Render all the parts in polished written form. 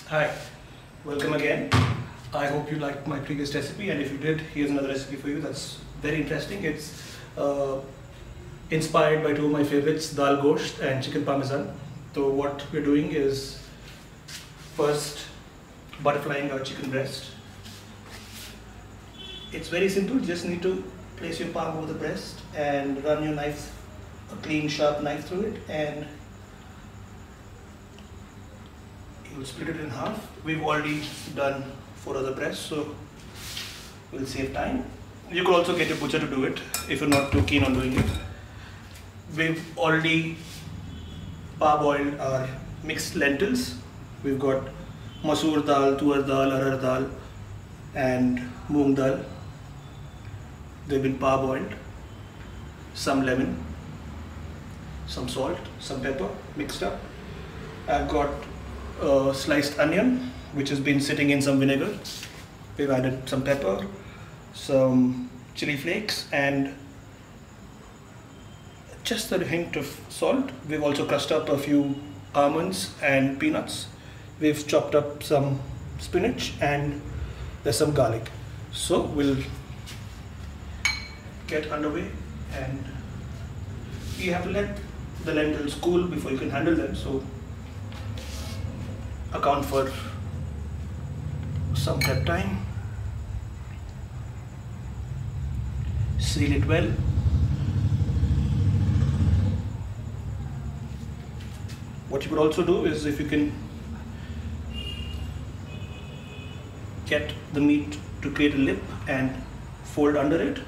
Hi, welcome again. I hope you liked my previous recipe, and if you did, here's another recipe for you that's very interesting. It's inspired by two of my favorites, dal gosht and chicken parmesan. So what we're doing is first butterflying our chicken breast. It's very simple, you just need to place your palm over the breast and run your knife, a clean sharp knife through it, and you'll split it in half. We've already done 4 other breasts, so we'll save time. You could also get a butcher to do it if you're not too keen on doing it. We've already parboiled our mixed lentils. We've got masoor dal, tuar dal, arar dal and moong dal. They've been parboiled. Some lemon, some salt, some pepper mixed up. I've got sliced onion which has been sitting in some vinegar. We've added some pepper, some chili flakes and just a hint of salt. We've also crushed up a few almonds and peanuts. We've chopped up some spinach and there's some garlic. So we'll get underway, and you have to let the lentils cool before you can handle them. So account for some prep time. Seal it well. What you could also do is, if you can get the meat to create a lip and fold under it,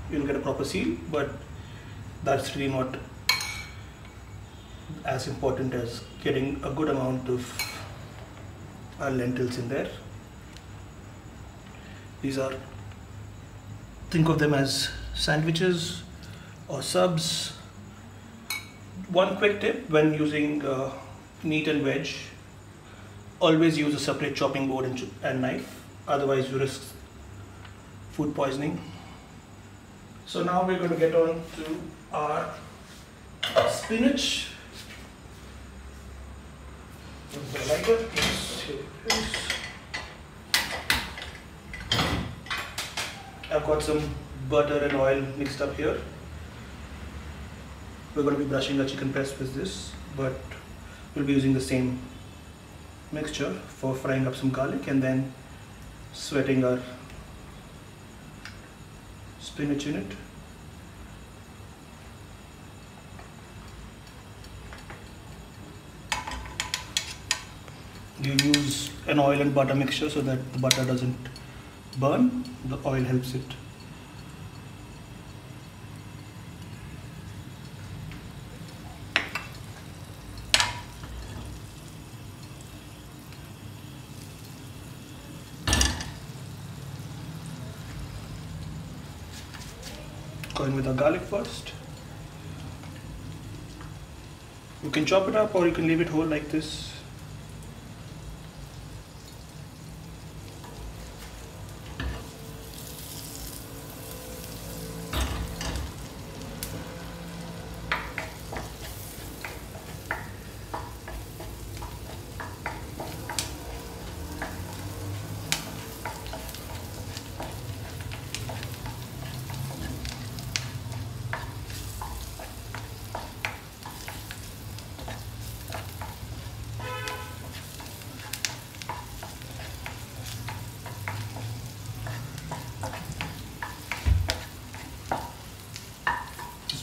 you'll get a proper seal, but that's really not as important as getting a good amount of our lentils in there. These are, think of them as sandwiches or subs. One quick tip when using meat and veg, always use a separate chopping board and knife, otherwise you risk food poisoning. So now we're going to get on to our spinach. Like it. Yes, here it is. I've got some butter and oil mixed up here. We're going to be brushing our chicken breast with this, but we'll be using the same mixture for frying up some garlic and then sweating our spinach in it. You use an oil and butter mixture so that the butter doesn't burn, the oil helps it. Going with the garlic first. You can chop it up or you can leave it whole like this.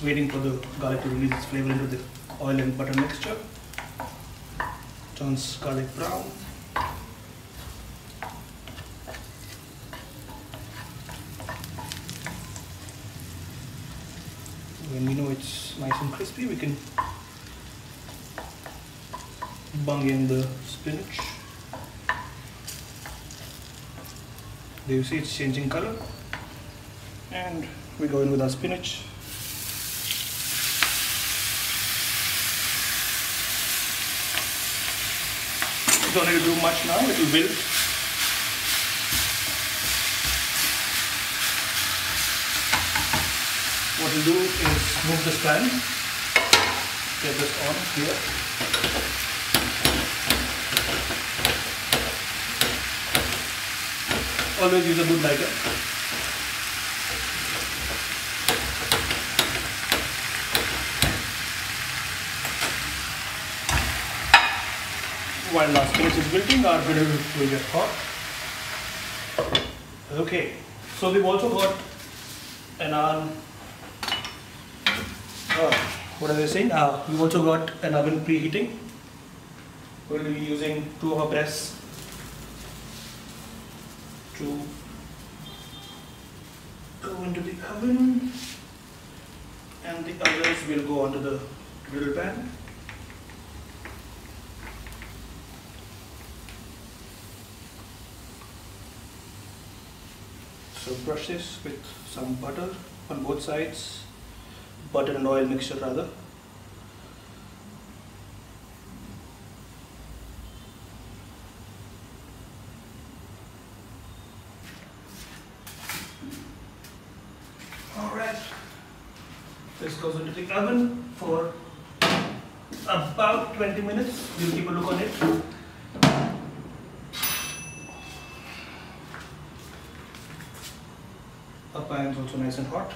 Waiting for the garlic to release its flavor into the oil and butter mixture. Turns garlic brown. When we know it's nice and crispy, we can bung in the spinach. There you see it's changing color, and we go in with our spinach. You don't need to do much now, it will wilt. What we'll do is move this pan, get this on here. always use a good lighter. While our spinach is wilting, our griddle will get hot. Okay, so we've also got an oven. What are they saying? We've also got an oven preheating. We'll be using 2 of our breasts to go into the oven, and the others will go onto the griddle pan. So brush this with some butter on both sides, butter and oil mixture rather. Alright, this goes into the oven for about 20 minutes. We'll keep a look on it. Our pan is also nice and hot.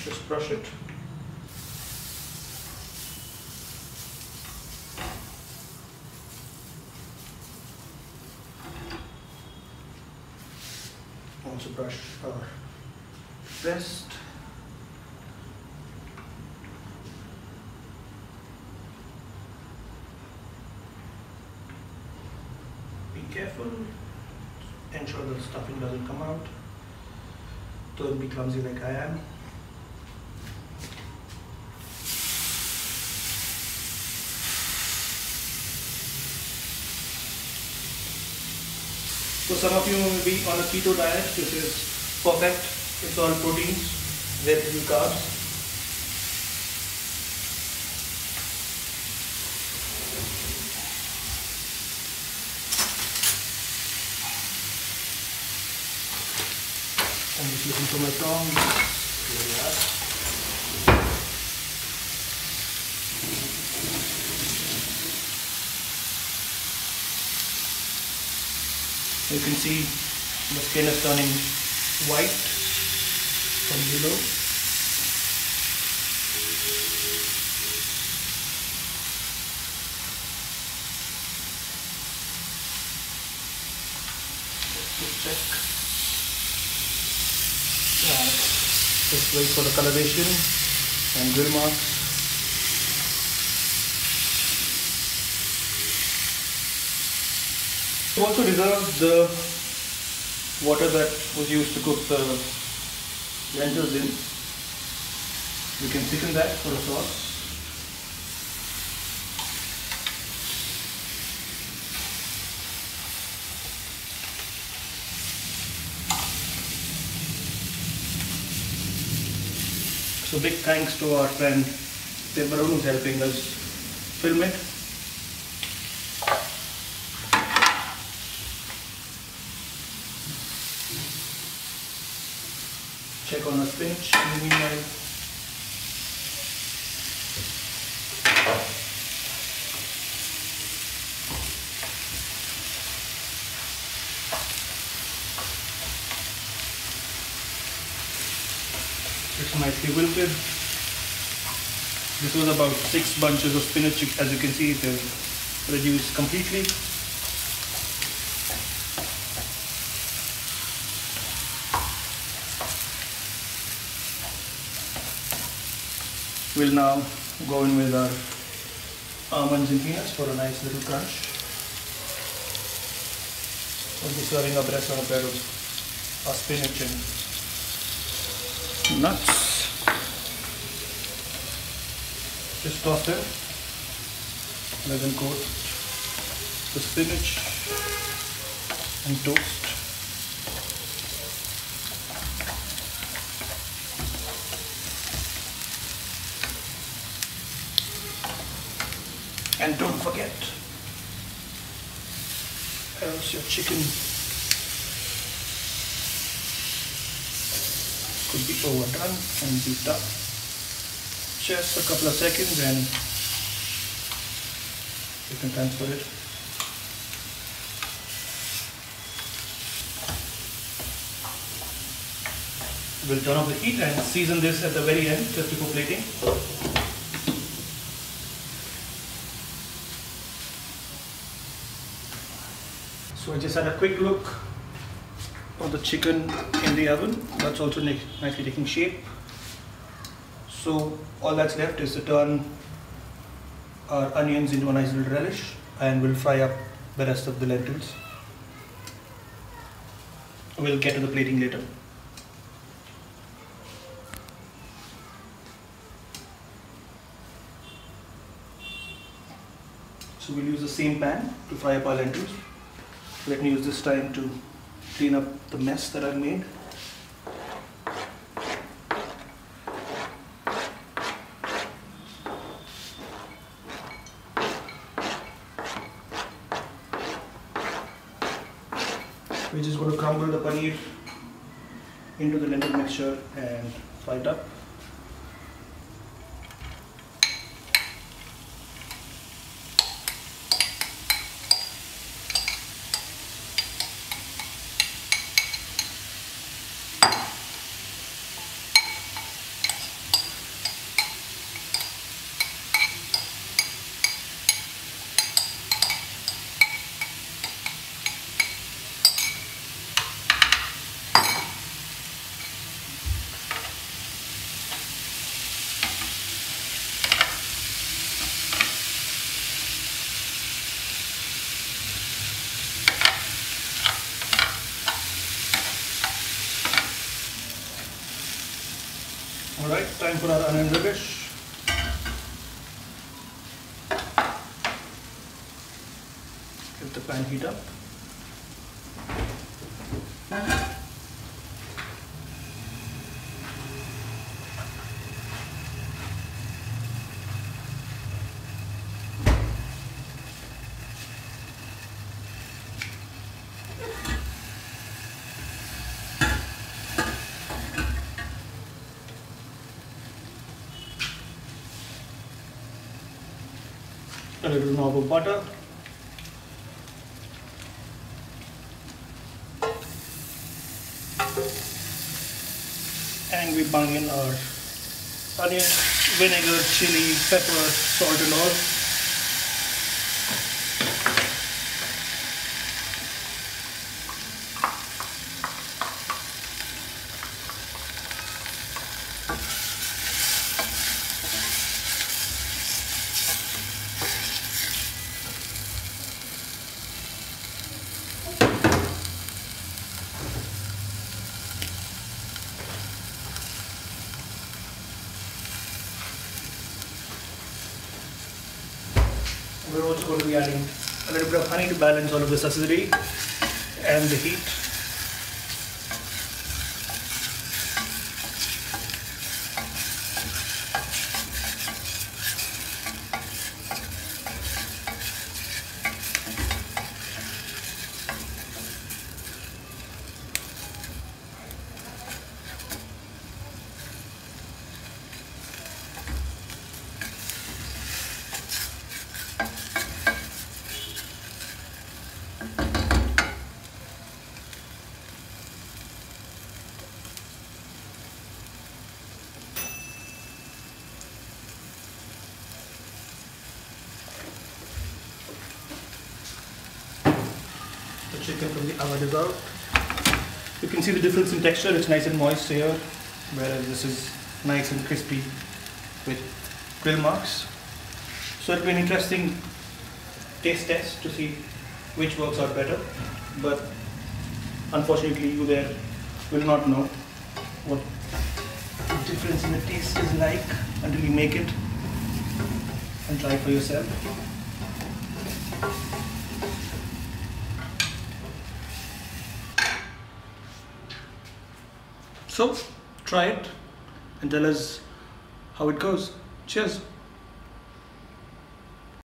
Just brush it. Also brush our breast. Be careful. Ensure the stuffing doesn't come out. Don't be clumsy like I am. So some of you will be on a keto diet. This is perfect. It's all proteins, very few carbs. I'm just looking for my tongs. Here we are. You can see the skin is turning white from below. Just check. Just wait for the coloration and grill marks. We also reserved the water that was used to cook the lentils in. We can thicken that for the sauce. So big thanks to our friend Pepperoni who's helping us film it. Check on our spinach in the meanwhile. It's nicely wilted. This was about 6 bunches of spinach. As you can see, they've reduced completely. We'll now go in with our almonds and peanuts for a nice little crunch. We'll be serving our breast on a pair of our spinach and nuts. Just toss them. Let them coat the spinach and toast. And don't forget, else your chicken could be overdone and beat up. Just a couple of seconds and you can transfer it. We'll turn off the heat and season this at the very end just before plating. So I just had a quick look of the chicken in the oven. That's also nicely taking shape. So all that's left is to turn our onions into a nice little relish, and we'll fry up the rest of the lentils. We'll get to the plating later. So we'll use the same pan to fry up our lentils. Let me use this time to clean up the mess that I've made. We're just going to crumble the paneer into the lentil mixture and fry it up. Alright, time for our onion relish. Let the pan heat up. A little knob of butter, and we bung in our onion, vinegar, chili, pepper, salt and all. We're also going to be adding a little bit of honey to balance all of this acidity and the heat. Chicken from the oven is out. You can see the difference in texture. It's nice and moist here, whereas this is nice and crispy with grill marks. So it'll be an interesting taste test to see which works out better, but unfortunately you there will not know what the difference in the taste is like until you make it and try it for yourself. So try it and tell us how it goes. Cheers.